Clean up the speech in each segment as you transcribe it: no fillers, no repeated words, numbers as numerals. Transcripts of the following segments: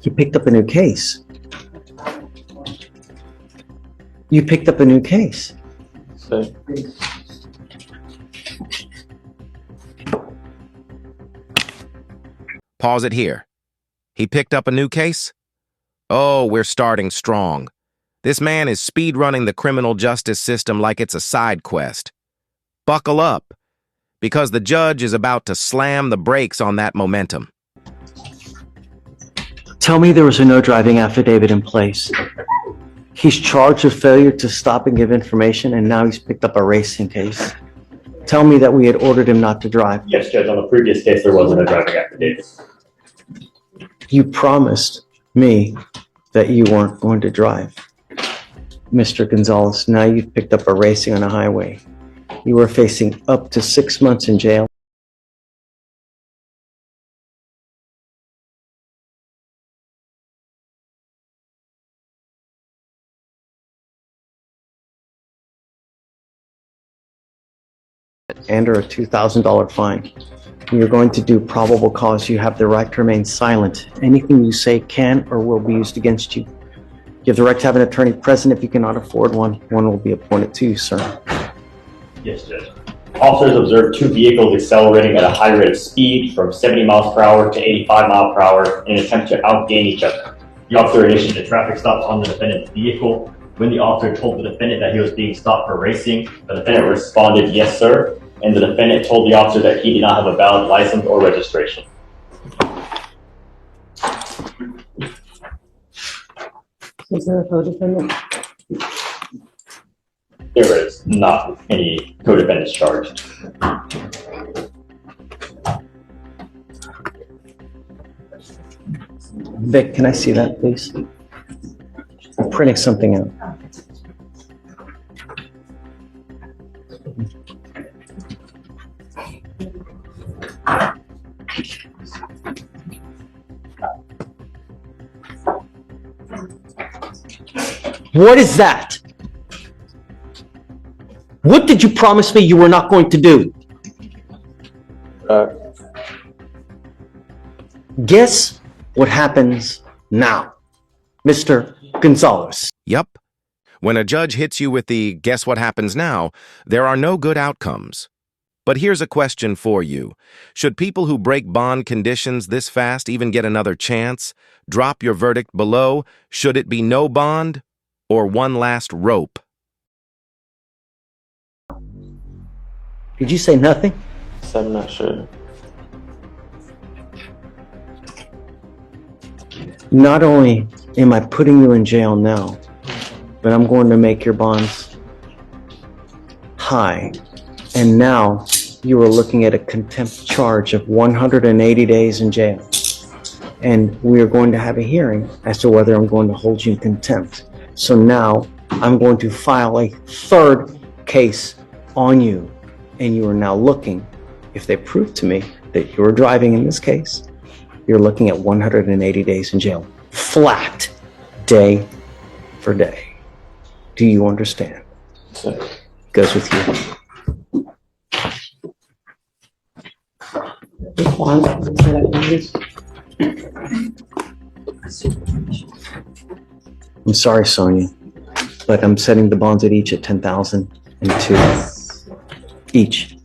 You picked up a new case. You picked up a new case. So, Pause it here. He picked up a new case? Oh, we're starting strong. This man is speed-running the criminal justice system like it's a side quest. Buckle up, because the judge is about to slam the brakes on that momentum. Tell me there was a no driving affidavit in place. He's charged with failure to stop and give information, and now he's picked up a racing case. Tell me that we had ordered him not to drive. Yes, Judge, on the previous case, there wasn't a driving affidavit. You promised me that you weren't going to drive. Mr. Gonzalez, now you've picked up a racing on a highway. You are facing up to 6 months in jail. And or a $2,000 fine. You're going to do probable cause. You have the right to remain silent. Anything you say can or will be used against you. You have the right to have an attorney present. If you cannot afford one, one will be appointed to you, sir. Yes, Judge. Officers observed two vehicles accelerating at a high rate of speed from 70 miles per hour to 85 miles per hour in an attempt to outgain each other. The officer initiated a traffic stop on the defendant's vehicle. When the officer told the defendant that he was being stopped for racing, the defendant responded, "Yes, sir," and the defendant told the officer that he did not have a valid license or registration. Is there a co-defendant? There is not any co-defendants charged. Vic, can I see that, please? I'm printing something out. What is that? What did you promise me you were not going to do? Guess what happens now, Mr. Gonzalez. Yup. When a judge hits you with the "guess what happens now," there are no good outcomes. But here's a question for you. Should people who break bond conditions this fast even get another chance? Drop your verdict below. Should it be no bond or one last rope? Did you say nothing? so I'm not sure. Not only am I putting you in jail now, but I'm going to make your bonds high. And now you are looking at a contempt charge of 180 days in jail. And we are going to have a hearing as to whether I'm going to hold you in contempt. So now I'm going to file a third case on you. And you are now looking, if they prove to me that you're driving in this case, you're looking at 180 days in jail. Flat, day for day. Do you understand? So, Goes with you. I'm sorry, Sonia, but I'm setting the bonds at each at 10,000 and 2 each.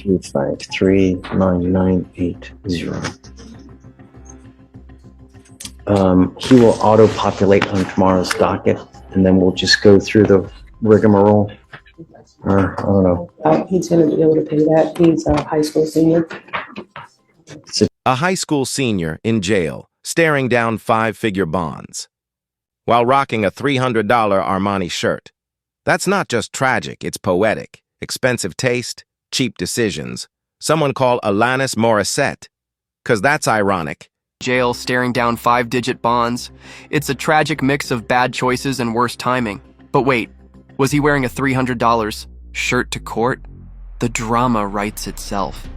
Two, 5, 3, 9, 9, 8, 0. He will auto-populate on tomorrow's docket, and then we'll just go through the rigmarole. Or, I don't know. He's going to be able to pay that. He's a high school senior. A high school senior in jail, staring down 5-figure bonds, while rocking a $300 Armani shirt. That's not just tragic, it's poetic. Expensive taste, cheap decisions. Someone call Alanis Morissette. 'Cause that's ironic. Jail staring down 5-digit bonds. It's a tragic mix of bad choices and worse timing. But wait, was he wearing a $300 shirt to court? The drama writes itself.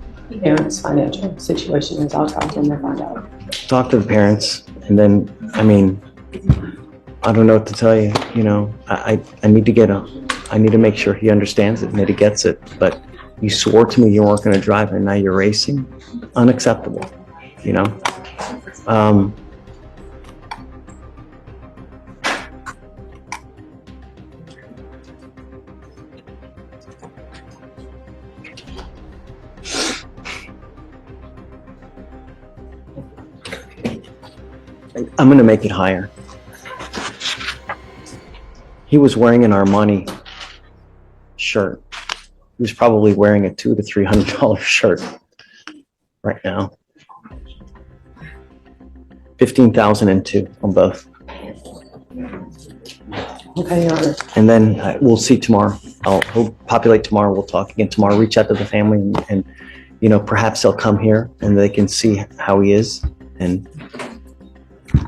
Parents' financial situation is I'll talk to him and find out. talk to the parents, and then, I mean, I don't know what to tell you, you know, I need to make sure he understands it and that he gets it, but you swore to me you weren't gonna drive and now you're racing? Unacceptable, you know? I'm gonna make it higher. He was wearing an Armani shirt. He was probably wearing a $200 to $300 shirt right now. 15,002 on both. Okay, Your Honor. And then we'll see tomorrow. He'll populate tomorrow. We'll talk again tomorrow. Reach out to the family and you know, perhaps they'll come here and they can see how he is, and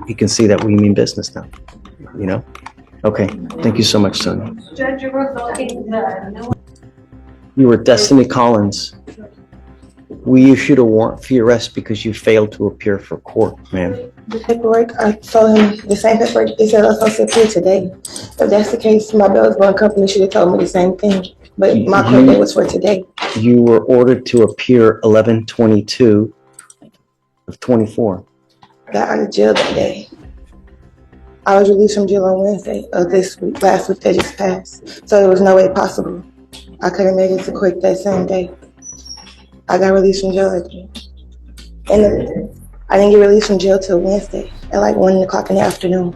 he can see that we mean business now, you know? Okay, thank you so much, Sonia. Judge, you were voting no. You were Destiny Collins. We issued a warrant for your arrest because you failed to appear for court, ma'am. The paperwork, I told him the same paperwork they said I was supposed to appear today. If that's the case, my bail's bond company should have told me the same thing. But my court date was for today. You were ordered to appear 11/22 of 24. Got out of jail that day. I was released from jail on Wednesday of this week, last week that just passed. So there was no way possible I could have made it to court that same day. I got released from jail that day. And I didn't get released from jail till Wednesday at like 1 o'clock in the afternoon.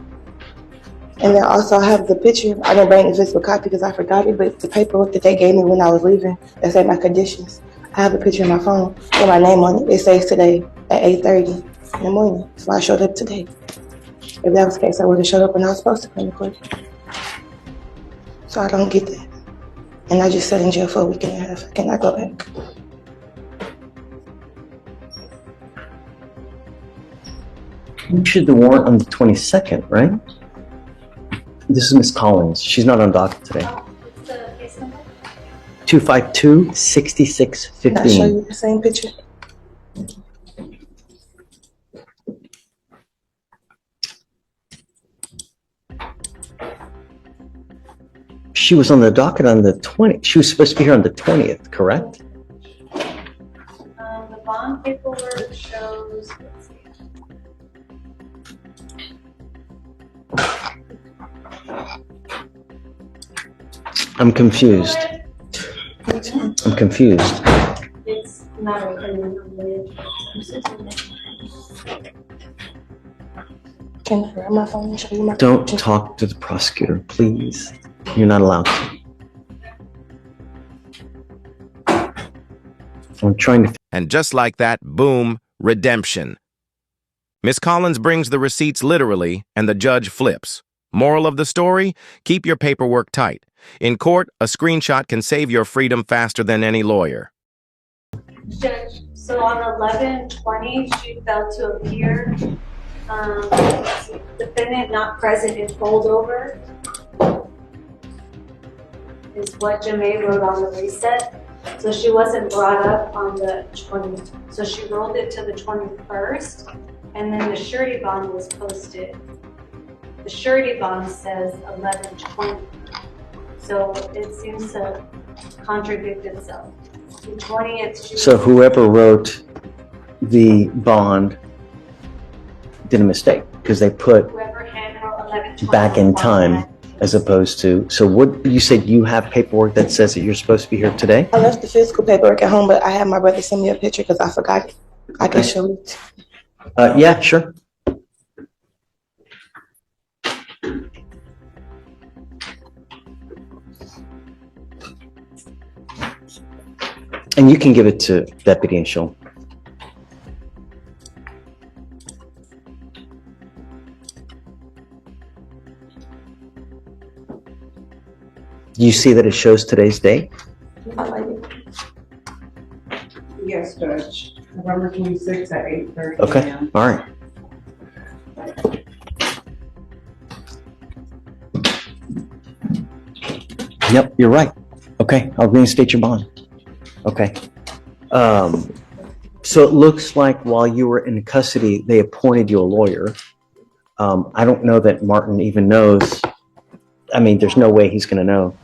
And then also I have the picture. I didn't bring the physical copy because I forgot it, but the paperwork that they gave me when I was leaving, that said my conditions. I have a picture in my phone with my name on it. It says today at 8:30 in the morning. So I showed up today. If that was the case, I would have showed up when I was supposed to come to court. So I don't get that. And I just sat in jail for a week and a half. I cannot go back. You issued the warrant on the 22nd, right? This is Miss Collins. She's not on docket today. What's the case number? 252-6615. Can I show you the same picture? She was on the docket on the 20th. She was supposed to be here on the 20th, correct? The bond paperwork shows, let's see. I'm confused. I'm confused. It's not a Can I grab my phone and show you my Don't picture? talk to the prosecutor, please. You're not allowed to. I'm trying to. And just like that, boom, redemption. Miss Collins brings the receipts literally, and the judge flips. Moral of the story? Keep your paperwork tight. In court, a screenshot can save your freedom faster than any lawyer. Judge, so on 11/20, she failed to appear. Defendant not present in holdover is what Jamae wrote on the reset. So she wasn't brought up on the 20th. So she rolled it to the 21st, and then the surety bond was posted. The surety bond says 11/20. So it seems to contradict itself. The 20th. So whoever wrote the bond did a mistake because they put Whoever handwrote 11/20 back in time as opposed to. So what you said, you have paperwork that says that you're supposed to be here today? I left the physical paperwork at home, but I had my brother send me a picture because I forgot it. I can show it. Yeah, sure. And you can give it to Deputy and she'll. You see that it shows today's date? Yes, Judge. November 26th at 8:30 Okay, a.m. all right. Yep, you're right. Okay, I'll reinstate your bond. Okay. So it looks like while you were in custody, they appointed you a lawyer. I don't know that Martin even knows. I mean, there's no way he's going to know.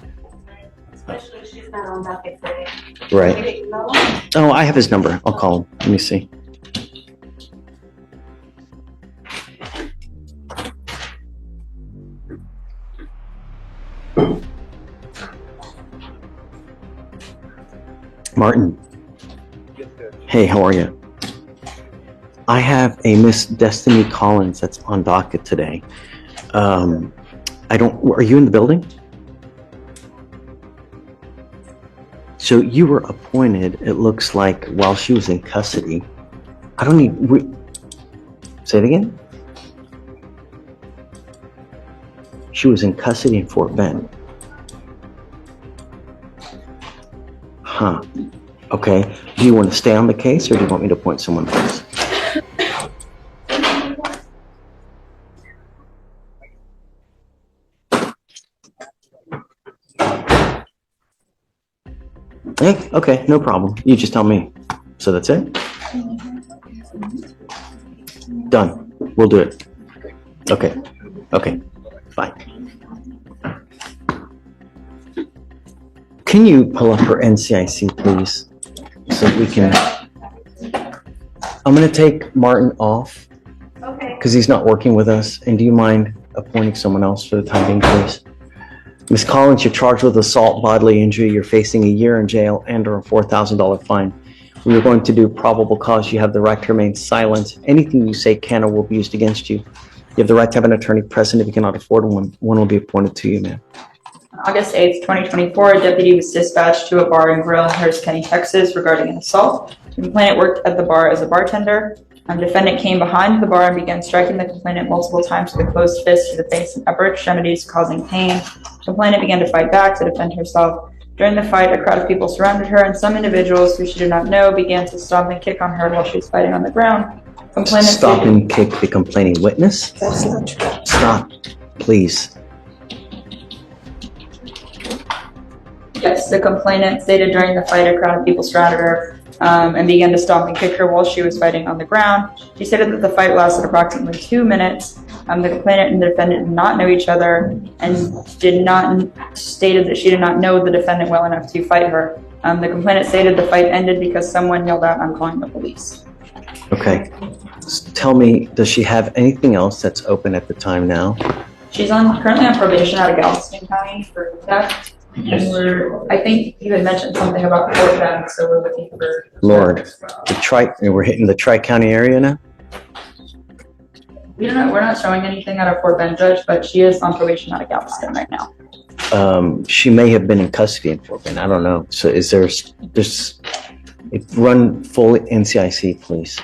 Especially if she's not on docket today. Right. No? Oh, I have his number. I'll call him. Let me see. Martin. Hey, how are you? I have a Miss Destiny Collins that's on docket today. Are you in the building? So you were appointed, it looks like, while she was in custody. I don't need, say it again? She was in custody in Fort Bend. Huh. Okay. Do you want to stay on the case or do you want me to appoint someone else? Hey, okay, no problem. You just tell me. So that's it? Done. We'll do it. Okay. Okay. Bye. Can you pull up her NCIC, please? So we can... I'm going to take Martin off Okay. because he's not working with us. And do you mind appointing someone else for the time being, please? Ms. Collins, you're charged with assault, bodily injury. You're facing a year in jail and/or a $4,000 fine. We are going to do probable cause. You have the right to remain silent. Anything you say can or will be used against you. You have the right to have an attorney present. If you cannot afford one will be appointed to you, ma'am. August 8th, 2024, a deputy was dispatched to a bar and grill in Harris County, Texas regarding an assault. The complainant worked at the bar as a bartender. Defendant came behind the bar and began striking the complainant multiple times with a closed fist to the face and upper extremities, causing pain. Complainant began to fight back to defend herself. During the fight, a crowd of people surrounded her, and some individuals who she did not know began to stomp and kick on her while she was fighting on the ground. Complainant Stop and kick the complaining witness? That's not true. Stop, please. Yes, the complainant stated during the fight a crowd of people surrounded her and began to stomp and kick her while she was fighting on the ground. She stated that the fight lasted approximately 2 minutes. The complainant and the defendant did not know each other and stated that she did not know the defendant well enough to fight her. The complainant stated the fight ended because someone yelled out, "I'm calling the police." Okay. Tell me, does she have anything else that's open at the time now? She's currently on probation out of Galveston County for theft. Yes. And I think you had mentioned something about Fort Bend, so we're looking for. Lord, we're hitting the Tri-County area now? We're not showing anything out of Fort Bend, Judge, but she is on probation out of Galveston right now. She may have been in custody in Fort Bend. I don't know. So is run full NCIC, please.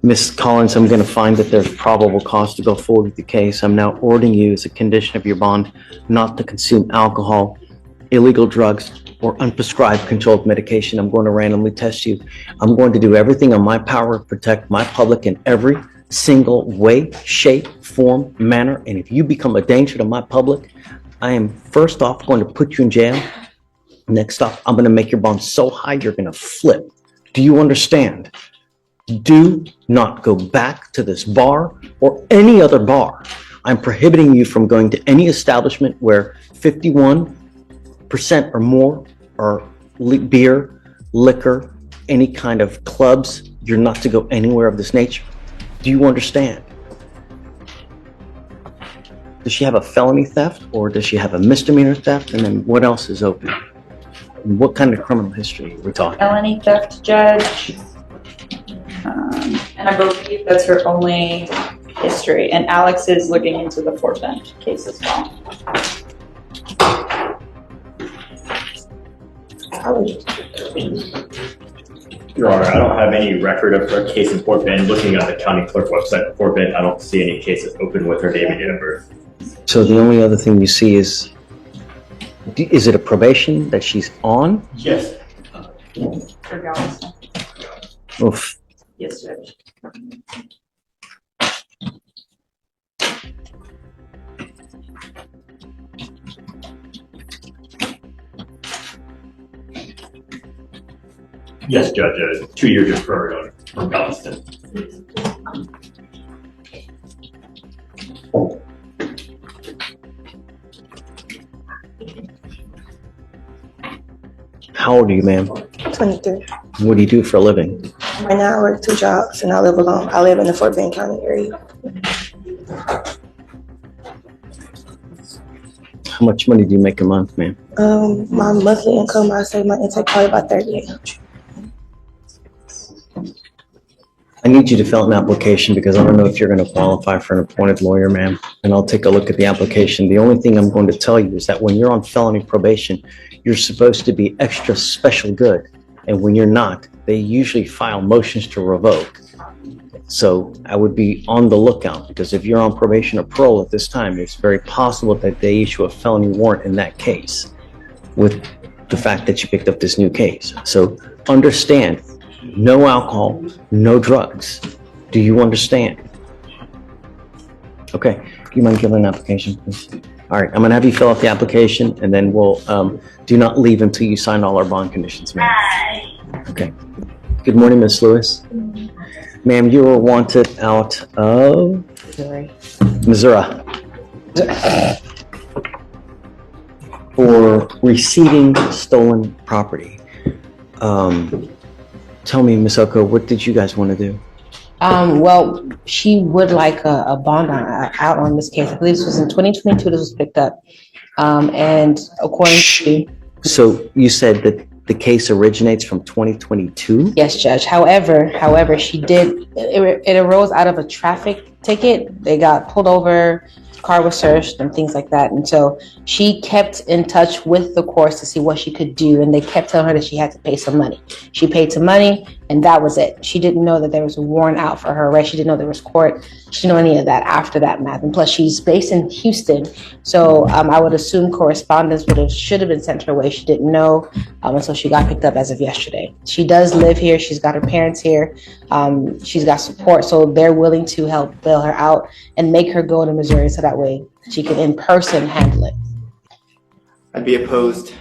Ms. Collins, I'm going to find that there's probable cause to go forward with the case. I'm now ordering you as a condition of your bond not to consume alcohol, illegal drugs, or unprescribed controlled medication. I'm going to randomly test you. I'm going to do everything in my power to protect my public in every single way, shape, form, manner. And if you become a danger to my public, I am first off going to put you in jail. Next off, I'm going to make your bond so high you're going to flip. Do you understand? Do not go back to this bar or any other bar. I'm prohibiting you from going to any establishment where 51% or more are beer, liquor, any kind of clubs. You're not to go anywhere of this nature. Do you understand? Does she have a felony theft or does she have a misdemeanor theft? And then what else is open? What kind of criminal history are we talking? Felony theft, Judge. And I believe that's her only history. And Alex is looking into the Fort Bend case as well. Your Honor, I don't have any record of her case in Fort Bend. Looking at the county clerk website in Fort Bend, I don't see any cases open with her name and date of birth. So the only other thing you see is it a probation that she's on? Yes. For Galveston. Oof. Yes, Judge. Yes, Judge, a 2-year deferred from Galveston. How old are you, ma'am? 23. What do you do for a living? Right now I work 2 jobs and I live alone. I live in the Fort Bend County area. How much money do you make a month, ma'am? My monthly income, I say my intake probably about 3,800. I need you to fill out an application because I don't know if you're going to qualify for an appointed lawyer, ma'am. And I'll take a look at the application. The only thing I'm going to tell you is that when you're on felony probation, you're supposed to be extra special good. And when you're not, they usually file motions to revoke. So I would be on the lookout because if you're on probation or parole at this time, it's very possible that they issue a felony warrant in that case with the fact that you picked up this new case. So understand, no alcohol, no drugs. Do you understand? Okay, do you mind giving an application, please? All right, I'm gonna have you fill out the application and then we'll, do not leave until you sign all our bond conditions, ma'am. Okay. Good morning, Miss Lewis. Ma'am, you were wanted out of Missouri for receiving stolen property. Tell me, Miss Oko, what did you guys want to do? Well, she would like a bond out on this case. I believe this was in 2022 this was picked up. And according to... So you said that the case originates from 2022? Yes, Judge. However, she did, it arose out of a traffic ticket. They got pulled over, car was searched and things like that. And so she kept in touch with the courts to see what she could do. And they kept telling her that she had to pay some money. She paid some money and that was it. She didn't know that there was a warrant out for her arrest. She didn't know there was court. She didn't know any of that after that math. And plus she's based in Houston. So I would assume correspondence should have been sent her way. She didn't know until she got picked up as of yesterday. She does live here. She's got her parents here. She's got support. So they're willing to help bail her out and make her go to Missouri so that way she can in person handle it. I'd be opposed,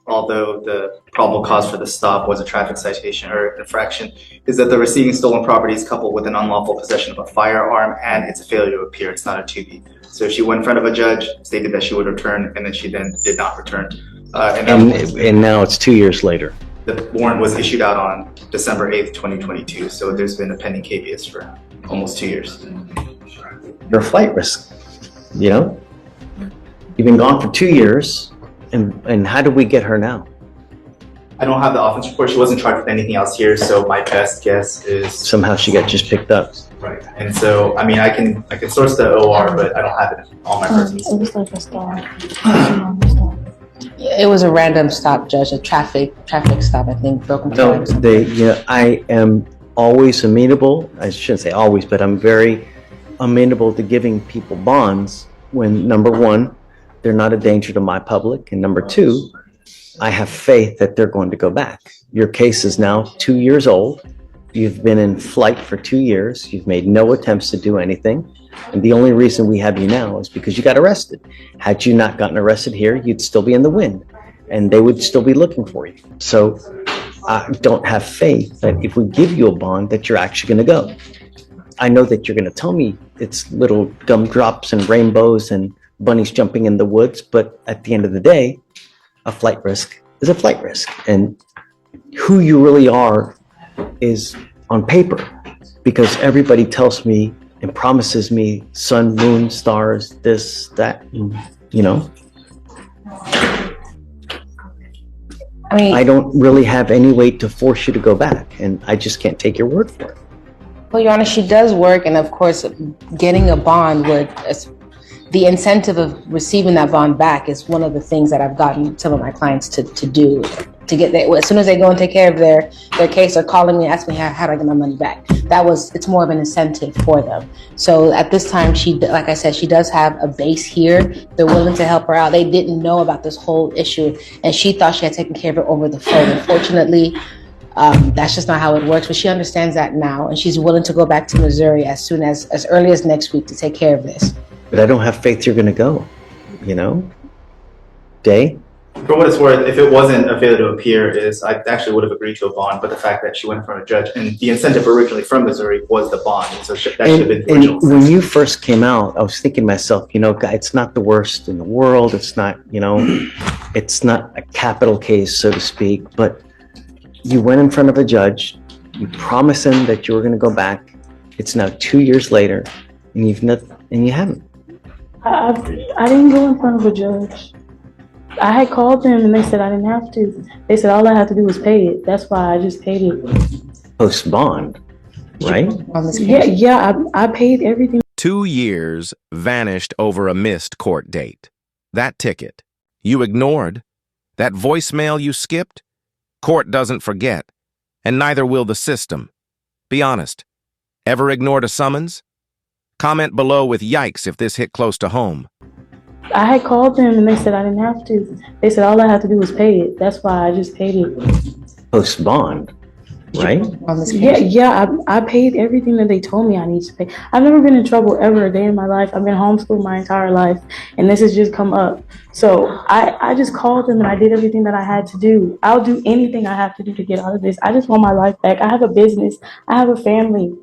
although the probable cause for the stop was a traffic citation or infraction, is that the receiving stolen property is coupled with an unlawful possession of a firearm and it's a failure to appear. It's not a 2B. So she went in front of a judge, stated that she would return, and then she then did not return. And now it's 2 years later. The warrant was issued out on December 8th, 2022. So there's been a pending habeas for almost 2 years. You're a flight risk, you know? You've been gone for 2 years, and how did we get her now? I don't have the offense report. She wasn't charged with anything else here, so my best guess is somehow she got just picked up. Right. And so, I mean, I can source the OR, but I don't have it on my person. It was like a stop. It was a random stop, Judge, a traffic stop, I think, broken No, I am always amenable. I shouldn't say always, but I'm very amenable to giving people bonds when, number one, they're not a danger to my public, and number two, I have faith that they're going to go back. Your case is now 2 years old. You've been in flight for 2 years. You've made no attempts to do anything. And the only reason we have you now is because you got arrested. Had you not gotten arrested here, you'd still be in the wind and they would still be looking for you. So I don't have faith that if we give you a bond that you're actually going to go. I know that you're going to tell me it's little gumdrops and rainbows and bunnies jumping in the woods, but at the end of the day, a flight risk is a flight risk. And who you really are is on paper, because everybody tells me and promises me sun, moon, stars, this, that, you know. I mean, I don't really have any way to force you to go back, and I just can't take your word for it. well, Your Honor, she does work, and of course, getting a bond would, the incentive of receiving that bond back is one of the things that I've gotten some of my clients to do. To get there, as soon as they go and take care of their case, they're calling me, asking me how do I get my money back. It's more of an incentive for them. So at this time, like I said, she does have a base here. They're willing to help her out. They didn't know about this whole issue, and she thought she had taken care of it over the phone. Unfortunately, that's just not how it works. But she understands that now, and she's willing to go back to Missouri as early as next week to take care of this. But I don't have faith you're going to go, you know? Day? For what it's worth, if it wasn't a failure to appear, I actually would have agreed to a bond, but the fact that she went in front of a judge, and the incentive originally from Missouri was the bond, so that should have been the original. And when you first came out, I was thinking to myself, it's not the worst in the world. It's not, it's not a capital case, so to speak, but you went in front of a judge, you promised him that you were going to go back. It's now 2 years later, and you haven't. I didn't go in front of a judge. I had called them and they said I didn't have to. They said all I had to do was pay it. That's why I just paid it. Post bond, right? Yeah, I paid everything. 2 years vanished over a missed court date. That ticket you ignored, that voicemail you skipped, court doesn't forget, and neither will the system. Be honest. Ever ignored a summons? Comment below with yikes if this hit close to home. I had called them and they said I didn't have to. They said all I had to do was pay it. That's why I just paid it. Post bond, right? Yeah, I paid everything that they told me I need to pay. I've never been in trouble ever a day in my life. I've been homeschooled my entire life, and this has just come up. So I just called them and I did everything that I had to do. I'll do anything I have to do to get out of this. I just want my life back. I have a business. I have a family.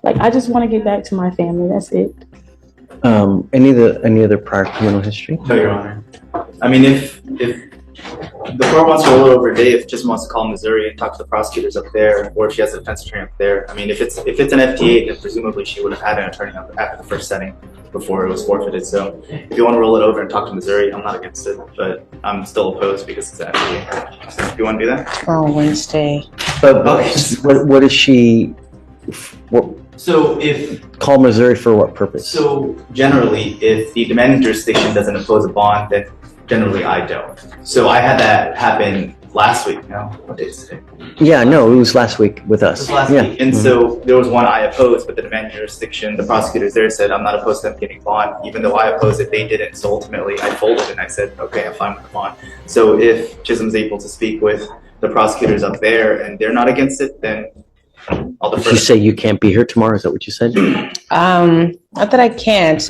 I just want to get back to my family. That's it. Any other prior criminal history? No, Your Honor. I mean, if the court wants to roll over a day, if it just wants to call Missouri and talk to the prosecutors up there, or if she has a defense attorney up there. I mean, if it's an FTA, then presumably she would have had an attorney up after the first setting before it was forfeited. So if you want to roll it over and talk to Missouri, I'm not against it, but I'm still opposed because it's an FTA. So if you want to do that? Oh, Wednesday. But what is she? So if call Missouri for what purpose? So generally, if the demanding jurisdiction doesn't impose a bond, then generally I don't. So I had that happen last week. No, what day is today? Yeah, no, it was last week with us. It was last week, and so there was one I opposed, but the demanding jurisdiction, the prosecutors there said I'm not opposed to them getting bond, even though I opposed it, they didn't. So ultimately, I folded and I said, okay, I'm fine with the bond. So if Chisholm's able to speak with the prosecutors up there and they're not against it, then I'll defer. Did you say you can't be here tomorrow? Is that what you said? Not that I can't.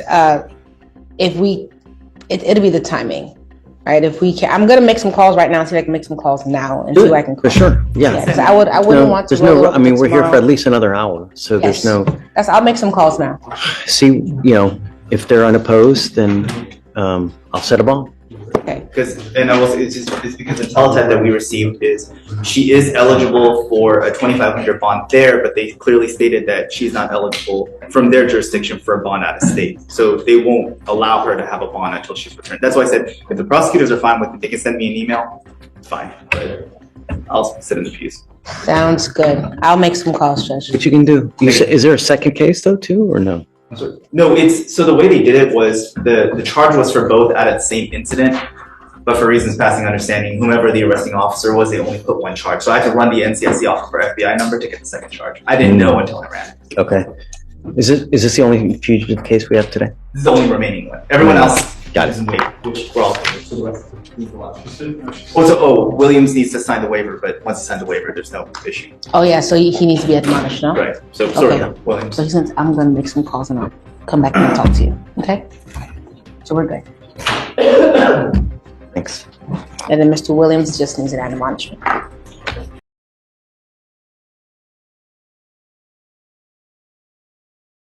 It'll be the timing, right? If we can, I'm gonna make some calls right now. See if I can make some calls now and see who I can call. For sure, yeah. Because I wouldn't want to. There's no. I mean, we're here for at least another hour, so Yes. there's no. I'll make some calls now. See, if they're unopposed, then I'll set a bond. Okay. It's because the teletype that we received is she is eligible for a $2,500 bond there, but they clearly stated that she's not eligible from their jurisdiction for a bond out of state. So they won't allow her to have a bond until she's returned. That's why I said if the prosecutors are fine with it, they can send me an email. It's fine, but I'll sit in the pews. Sounds good. I'll make some calls, Judge. What you can do? Is there a second case though, too, or no? No, so the way they did it was the charge was for both at the same incident, but for reasons passing understanding, whomever the arresting officer was, they only put one charge. So I had to run the NCIC off of her FBI number to get the second charge. I didn't know until I ran it. Okay. Is this the only fugitive case we have today? This is the only remaining one. Everyone else Got is in wait, which we're all. Williams needs to sign the waiver, but once he signs the waiver, there's no issue. Oh yeah, so he needs to be admonished, no? Right. So sorry, Okay. Williams. So he says I'm gonna make some calls and I'll come back and talk to you. Okay? So we're good. Thanks. And then Mr. Williams just needs an admonishment.